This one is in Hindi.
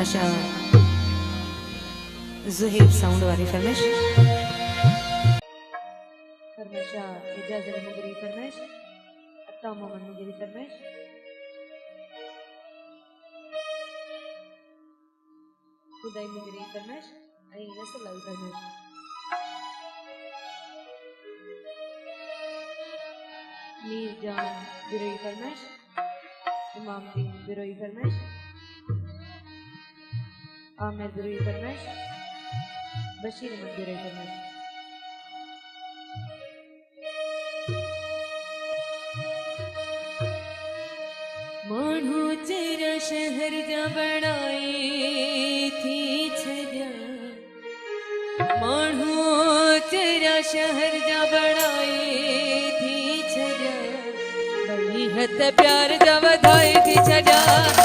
फरमाशा ज़ुहैब साउंड वाली फरमाइश फरमाशा एजाज अली मुगरी फरमाइश अत्ता मोहम्मद मुगरी फरमाइश खुदाई मुगरी फरमाइश आई नसल अली फरमाइश मीर जान बिरोई फरमाइश इमाम दीन बिरोई फरमाइश आमिर बिरोई फरमाइश बशीर अहमद बिरोई फरमाइश मानू तेरा शहर जा बनाई थी छजा मानू तेरा शहर जा बनाई थी छजा बड़ी हद प्यार जा वधाई थी छजा